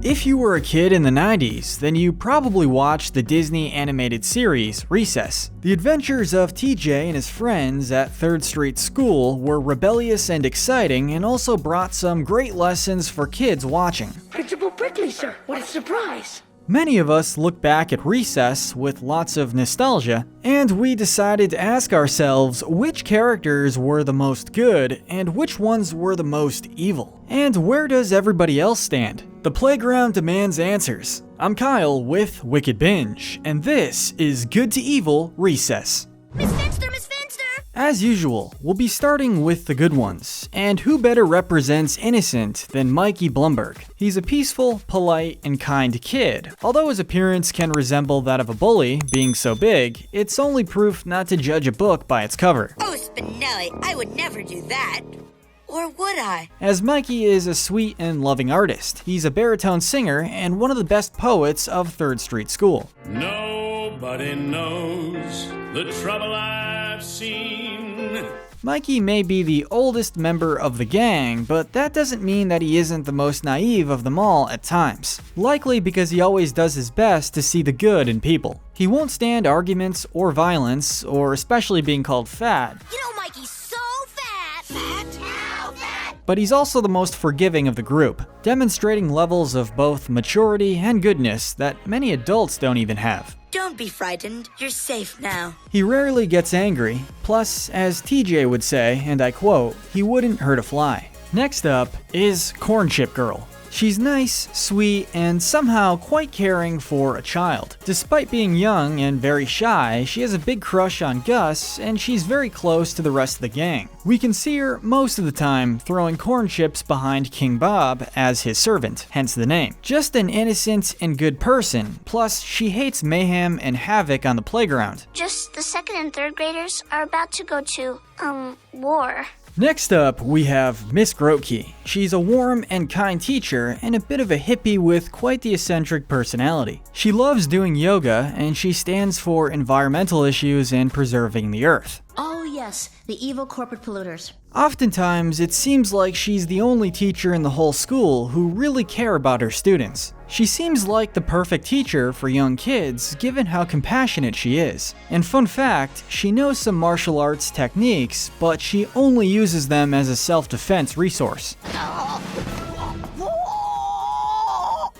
If you were a kid in the 90s, then you probably watched the Disney animated series Recess. The adventures of TJ and his friends at 3rd Street School were rebellious and exciting, and also brought some great lessons for kids watching. Principal Brickley, sir. What a surprise. Many of us look back at Recess with lots of nostalgia, and we decided to ask ourselves which characters were the most good and which ones were the most evil. And where does everybody else stand? The playground demands answers. I'm Kyle with Wicked Binge, and this is Good to Evil Recess. Miss Finster! As usual, we'll be starting with the good ones, and who better represents innocent than Mikey Blumberg? He's a peaceful, polite, and kind kid. Although his appearance can resemble that of a bully, being so big, it's only proof not to judge a book by its cover. Oh, Spinelli, I would never do that. Or would I? As Mikey is a sweet and loving artist, he's a baritone singer and one of the best poets of 3rd Street School. Nobody knows the trouble I've seen. Mikey may be the oldest member of the gang, but that doesn't mean that he isn't the most naive of them all at times. Likely because he always does his best to see the good in people. He won't stand arguments or violence, or especially being called fat. You know, Mikey's so fat. Fat? How fat? But he's also the most forgiving of the group, demonstrating levels of both maturity and goodness that many adults don't even have. Don't be frightened. You're safe now. He rarely gets angry, plus, as TJ would say, and I quote, he wouldn't hurt a fly. Next up is Corn Chip Girl. She's nice, sweet, and somehow quite caring for a child. Despite being young and very shy, she has a big crush on Gus, and she's very close to the rest of the gang. We can see her most of the time throwing corn chips behind King Bob as his servant, hence the name. Just an innocent and good person, plus she hates mayhem and havoc on the playground. Just the 2nd and 3rd graders are about to go to, war. Next up, we have Miss Grotke. She's a warm and kind teacher and a bit of a hippie with quite the eccentric personality. She loves doing yoga, and she stands for environmental issues and preserving the earth. Oh yes, the evil corporate polluters. Oftentimes, it seems like she's the only teacher in the whole school who really care about her students. She seems like the perfect teacher for young kids, given how compassionate she is. And fun fact, she knows some martial arts techniques, but she only uses them as a self-defense resource.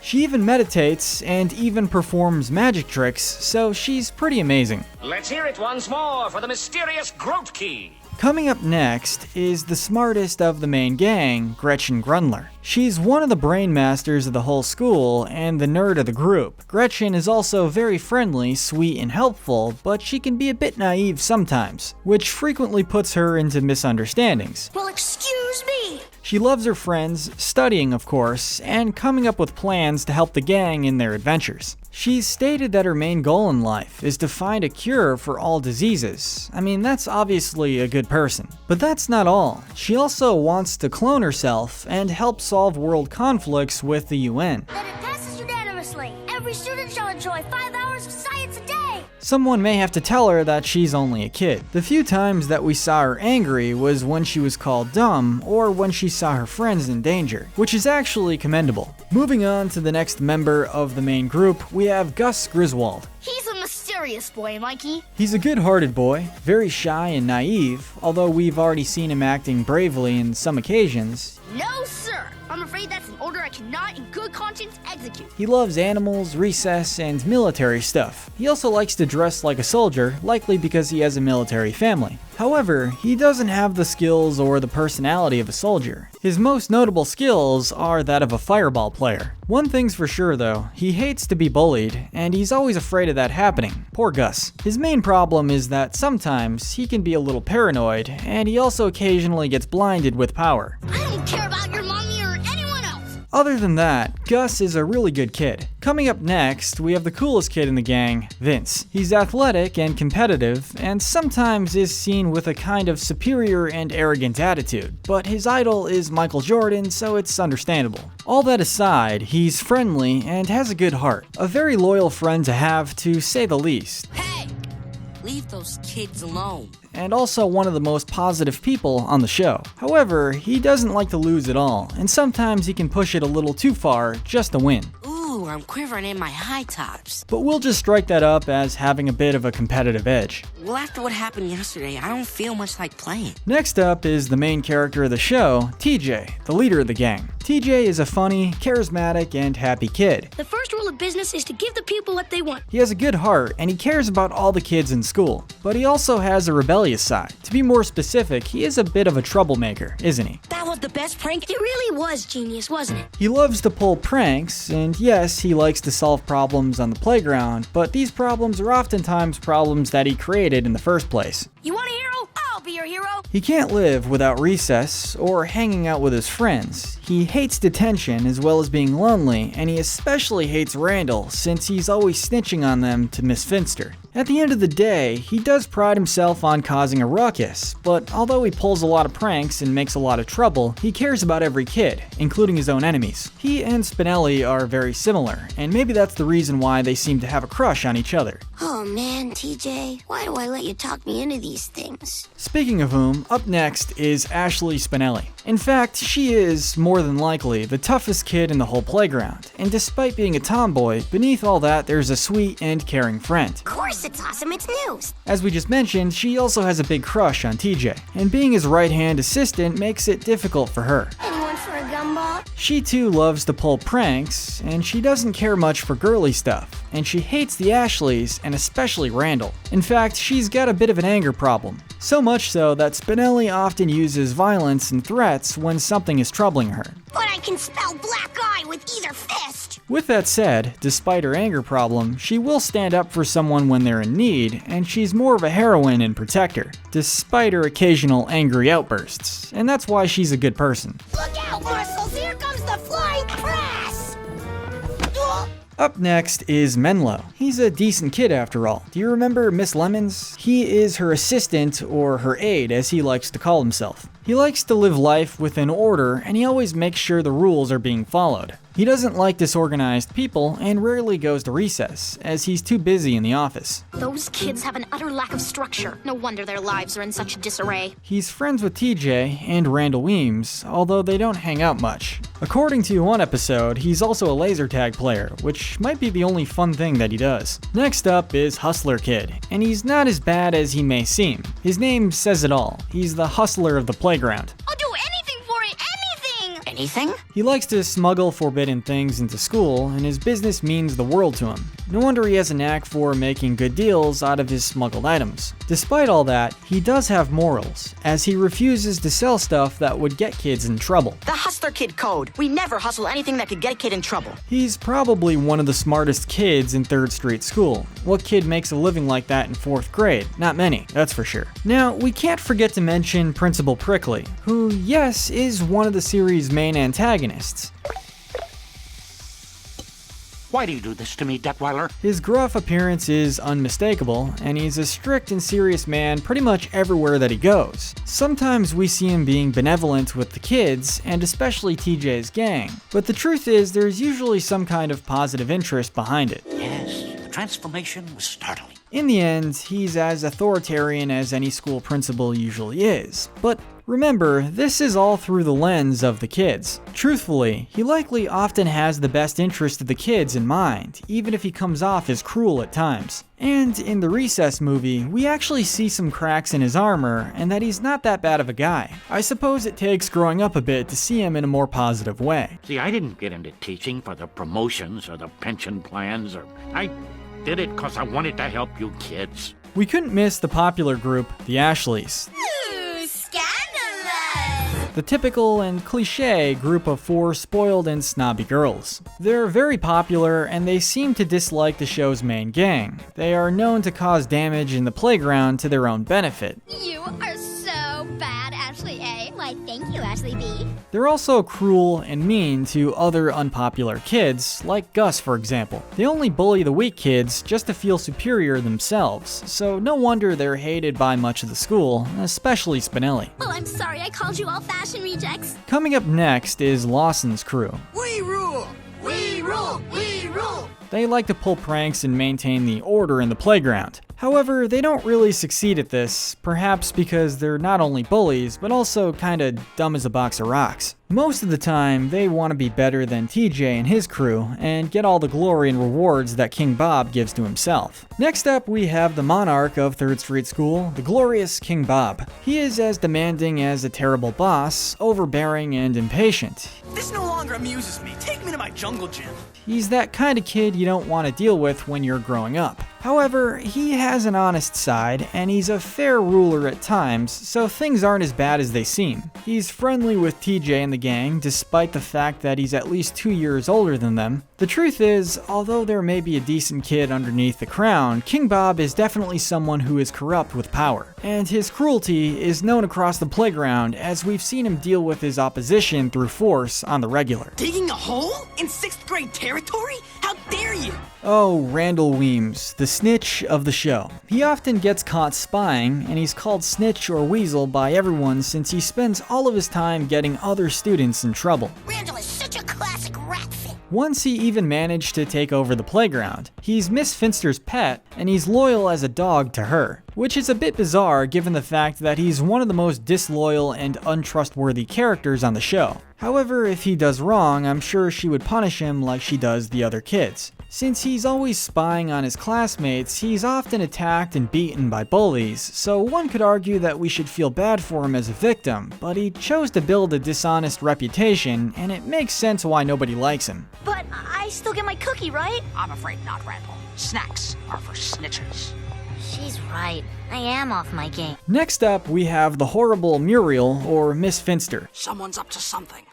She even meditates and even performs magic tricks, so she's pretty amazing. Let's hear it once more for the mysterious Grotke. Coming up next is the smartest of the main gang, Gretchen Grundler. She's one of the brain masters of the whole school and the nerd of the group. Gretchen is also very friendly, sweet, and helpful, but she can be a bit naive sometimes, which frequently puts her into misunderstandings. Well, excuse me. She loves her friends, studying of course, and coming up with plans to help the gang in their adventures. She's stated that her main goal in life is to find a cure for all diseases. I mean, that's obviously a good person. But that's not all. She also wants to clone herself and help solve world conflicts with the UN. That it passes unanimously. Every student shall enjoy 5 hours of science a day. Someone may have to tell her that she's only a kid. The few times that we saw her angry was when she was called dumb or when she saw her friends in danger, which is actually commendable. Moving on to the next member of the main group, we have Gus Griswold. He's a mysterious boy, Mikey. He's a good-hearted boy, very shy and naive, although we've already seen him acting bravely in some occasions. No, sir. I'm afraid that's an order I cannot in good conscience execute. He loves animals, recess, and military stuff. He also likes to dress like a soldier, likely because he has a military family. However, he doesn't have the skills or the personality of a soldier. His most notable skills are that of a fireball player. One thing's for sure though, he hates to be bullied, and he's always afraid of that happening. Poor Gus. His main problem is that sometimes he can be a little paranoid, and he also occasionally gets blinded with power. I don't care about your mommy or anyone else. Other than that, Gus is a really good kid. Coming up next, we have the coolest kid in the gang, Vince. He's athletic and competitive, and sometimes is seen with a kind of superior and arrogant attitude, but his idol is Michael Jordan, so it's understandable. All that aside, he's friendly and has a good heart. A very loyal friend to have, to say the least. Hey! Leave those kids alone. And also one of the most positive people on the show. However, he doesn't like to lose at all, and sometimes he can push it a little too far just to win. Ooh, I'm quivering in my high tops. But we'll just strike that up as having a bit of a competitive edge. Well, after what happened yesterday, I don't feel much like playing. Next up is the main character of the show, TJ, the leader of the gang. TJ is a funny, charismatic, and happy kid. The first rule of business is to give the people what they want. He has a good heart, and he cares about all the kids in school. But he also has a rebellious side. To be more specific, he is a bit of a troublemaker, isn't he? That was the best prank? It really was genius, wasn't it? He loves to pull pranks, and yes, he likes to solve problems on the playground, but these problems are oftentimes problems that he created in the first place. You want a hero? I'll be your hero. He can't live without recess or hanging out with his friends. He hates detention as well as being lonely, and he especially hates Randall since he's always snitching on them to Miss Finster. At the end of the day, he does pride himself on causing a ruckus, but although he pulls a lot of pranks and makes a lot of trouble, he cares about every kid, including his own enemies. He and Spinelli are very similar, and maybe that's the reason why they seem to have a crush on each other. Oh man, TJ, why do I let you talk me into these things? Speaking of whom, up next is Ashley Spinelli. In fact, she is, more than likely, the toughest kid in the whole playground, and despite being a tomboy, beneath all that there's a sweet and caring friend. Of course it's awesome, it's news. As we just mentioned, she also has a big crush on TJ, and being his right-hand assistant makes it difficult for her. Anyone for a gumball? She too loves to pull pranks, and she doesn't care much for girly stuff, and she hates the Ashleys, and especially Randall. In fact, she's got a bit of an anger problem. So much so that Spinelli often uses violence and threats when something is troubling her. But I can spell black eye with either fist. With that said, despite her anger problem, she will stand up for someone when they're in need, and she's more of a heroine and protector, despite her occasional angry outbursts, and that's why she's a good person. Look out, Marcels, here comes the flying press! Up next is Menlo. He's a decent kid after all. Do you remember Miss Lemons? He is her assistant, or her aide as he likes to call himself. He likes to live life within order, and he always makes sure the rules are being followed. He doesn't like disorganized people and rarely goes to recess, as he's too busy in the office. Those kids have an utter lack of structure. No wonder their lives are in such disarray. He's friends with TJ and Randall Weems, although they don't hang out much. According to one episode, he's also a laser tag player, which might be the only fun thing that he does. Next up is Hustler Kid, and he's not as bad as he may seem. His name says it all. He's the hustler of the playground. I'll do anything for it, anything! Anything? He likes to smuggle forbidden things into school, and his business means the world to him. No wonder he has a knack for making good deals out of his smuggled items. Despite all that, he does have morals, as he refuses to sell stuff that would get kids in trouble. The Hustler Kid code. We never hustle anything that could get a kid in trouble. He's probably one of the smartest kids in 3rd Street School. What kid makes a living like that in 4th grade? Not many, that's for sure. Now, we can't forget to mention Principal Prickly, who, yes, is one of the series' main antagonists. Why do you do this to me, Detweiler? His gruff appearance is unmistakable, and he's a strict and serious man pretty much everywhere that he goes. Sometimes we see him being benevolent with the kids, and especially TJ's gang, but the truth is there's usually some kind of positive interest behind it. Yes, the transformation was startling. In the end, he's as authoritarian as any school principal usually is, but remember, this is all through the lens of the kids. Truthfully, he likely often has the best interest of the kids in mind, even if he comes off as cruel at times. And in the Recess movie, we actually see some cracks in his armor, and that he's not that bad of a guy. I suppose it takes growing up a bit to see him in a more positive way. See, I didn't get into teaching for the promotions or the pension plans, I did it because I wanted to help you kids. We couldn't miss the popular group, the Ashleys. The typical and cliche group of 4 spoiled and snobby girls. They're very popular and they seem to dislike the show's main gang. They are known to cause damage in the playground to their own benefit. You are so bad, Ashley A. Why, thank you, Ashley B. They're also cruel and mean to other unpopular kids, like Gus for example. They only bully the weak kids just to feel superior themselves, so no wonder they're hated by much of the school, especially Spinelli. Oh, I'm sorry I called you all-fashioned rejects. Coming up next is Lawson's crew. We rule! We rule! We rule! They like to pull pranks and maintain the order in the playground. However, they don't really succeed at this, perhaps because they're not only bullies, but also kinda dumb as a box of rocks. Most of the time, they want to be better than TJ and his crew, and get all the glory and rewards that King Bob gives to himself. Next up, we have the monarch of 3rd Street School, the glorious King Bob. He is as demanding as a terrible boss, overbearing and impatient. This no longer amuses me. Take me to my jungle gym. He's that kind of kid you don't want to deal with when you're growing up. However, he has an honest side, and he's a fair ruler at times, so things aren't as bad as they seem. He's friendly with TJ and the gang, despite the fact that he's at least 2 years older than them. The truth is, although there may be a decent kid underneath the crown, King Bob is definitely someone who is corrupt with power. And his cruelty is known across the playground, as we've seen him deal with his opposition through force on the regular. Digging a hole? In 6th grade territory? How dare you? Oh, Randall Weems, the snitch of the show. He often gets caught spying, and he's called snitch or weasel by everyone since he spends all of his time getting other students in trouble. Randall is such a classic rat fit. Once he even managed to take over the playground. He's Miss Finster's pet, and he's loyal as a dog to her, which is a bit bizarre given the fact that he's one of the most disloyal and untrustworthy characters on the show. However, if he does wrong, I'm sure she would punish him like she does the other kids. Since he's always spying on his classmates, he's often attacked and beaten by bullies, so one could argue that we should feel bad for him as a victim, but he chose to build a dishonest reputation, and it makes sense why nobody likes him. But I still get my cookie, right? I'm afraid not, Randall. Snacks are for snitches. She's right. I am off my game. Next up, we have the horrible Muriel, or Miss Finster. Someone's up to something.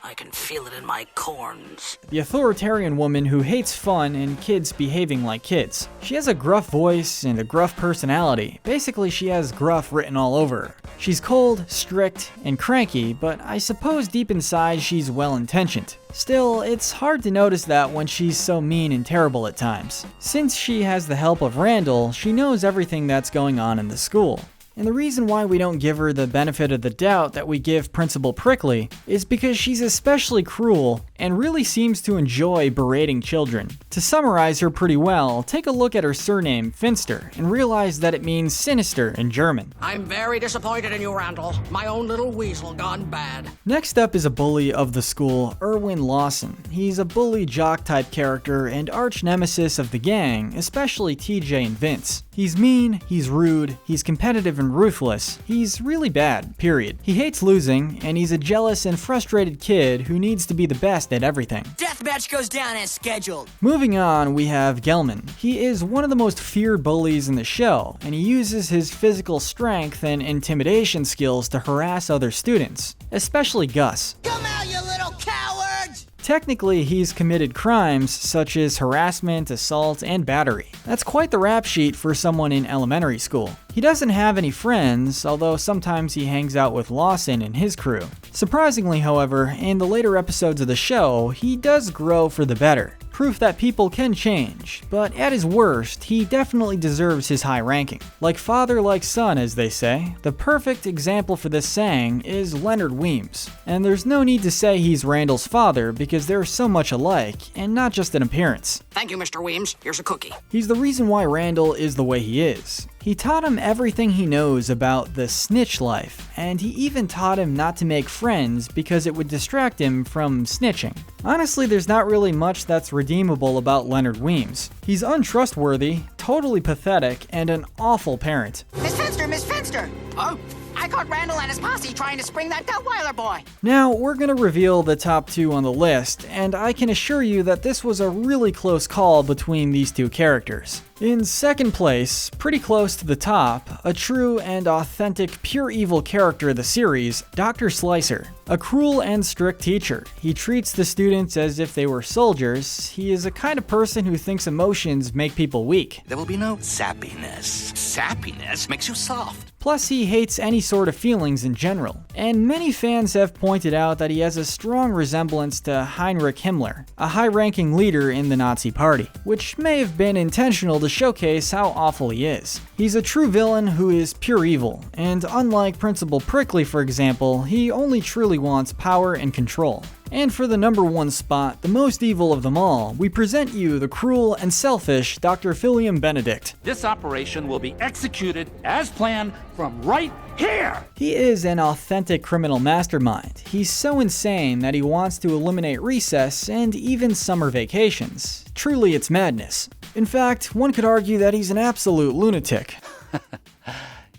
I can feel it in my corns. The authoritarian woman who hates fun and kids behaving like kids. She has a gruff voice and a gruff personality. Basically, she has gruff written all over her. She's cold, strict, and cranky, but I suppose deep inside she's well-intentioned. Still, it's hard to notice that when she's so mean and terrible at times. Since she has the help of Randall, she knows everything that's going on in the school. And the reason why we don't give her the benefit of the doubt that we give Principal Prickly is because she's especially cruel and really seems to enjoy berating children. To summarize her pretty well, take a look at her surname, Finster, and realize that it means sinister in German. I'm very disappointed in you, Randall. My own little weasel gone bad. Next up is a bully of the school, Erwin Lawson. He's a bully jock-type character and arch nemesis of the gang, especially TJ and Vince. He's mean, he's rude, he's competitive and ruthless. He's really bad, period. He hates losing, and he's a jealous and frustrated kid who needs to be the best at everything. Deathmatch goes down as scheduled. Moving on, we have Gelman. He is one of the most feared bullies in the show, and he uses his physical strength and intimidation skills to harass other students, especially Gus. Come out, you little cowards! Technically, he's committed crimes such as harassment, assault, and battery. That's quite the rap sheet for someone in elementary school. He doesn't have any friends, although sometimes he hangs out with Lawson and his crew. Surprisingly, however, in the later episodes of the show, he does grow for the better. Proof that people can change, but at his worst, he definitely deserves his high ranking. Like father, like son, as they say. The perfect example for this saying is Leonard Weems. And there's no need to say he's Randall's father because they're so much alike, and not just in appearance. Thank you, Mr. Weems. Here's a cookie. He's the reason why Randall is the way he is. He taught him everything he knows about the snitch life, and he even taught him not to make friends because it would distract him from snitching. Honestly, there's not really much that's redeemable about Leonard Weems. He's untrustworthy, totally pathetic, and an awful parent. Miss Finster, Miss Finster! Oh, I caught Randall and his posse trying to spring that Detweiler boy. Now, we're gonna reveal the top two on the list, and I can assure you that this was a really close call between these two characters. In second place, pretty close to the top, a true and authentic pure evil character of the series, Dr. Slicer. A cruel and strict teacher. He treats the students as if they were soldiers. He is a kind of person who thinks emotions make people weak. There will be no sappiness. Sappiness makes you soft. Plus, he hates any sort of feelings in general. And many fans have pointed out that he has a strong resemblance to Heinrich Himmler, a high-ranking leader in the Nazi Party, which may have been intentional to showcase how awful he is. He's a true villain who is pure evil, and unlike Principal Prickly, for example, he only truly wants power and control. And for the number 1 spot, the most evil of them all, we present you the cruel and selfish Dr. Philium Benedict. This operation will be executed as planned from right here! He is an authentic criminal mastermind. He's so insane that he wants to eliminate recess and even summer vacations. Truly, it's madness. In fact, one could argue that he's an absolute lunatic.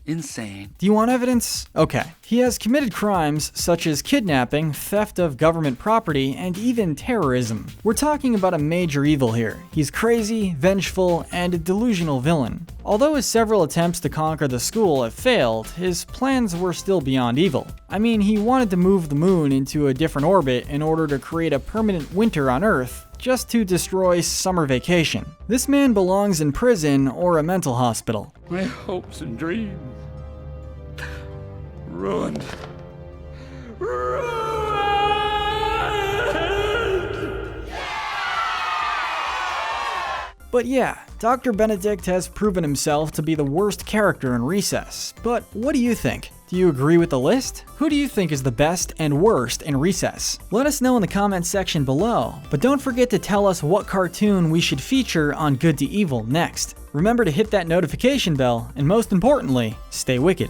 Insane. Do you want evidence? Okay. He has committed crimes such as kidnapping, theft of government property, and even terrorism. We're talking about a major evil here. He's crazy, vengeful, and a delusional villain. Although his several attempts to conquer the school have failed, his plans were still beyond evil. I mean, he wanted to move the moon into a different orbit in order to create a permanent winter on Earth, just to destroy summer vacation. This man belongs in prison or a mental hospital. My hopes and dreams. Ruined. But yeah, Dr. Benedict has proven himself to be the worst character in Recess. But what do you think? Do you agree with the list? Who do you think is the best and worst in Recess? Let us know in the comments section below, but don't forget to tell us what cartoon we should feature on Good to Evil next. Remember to hit that notification bell, and most importantly, stay wicked.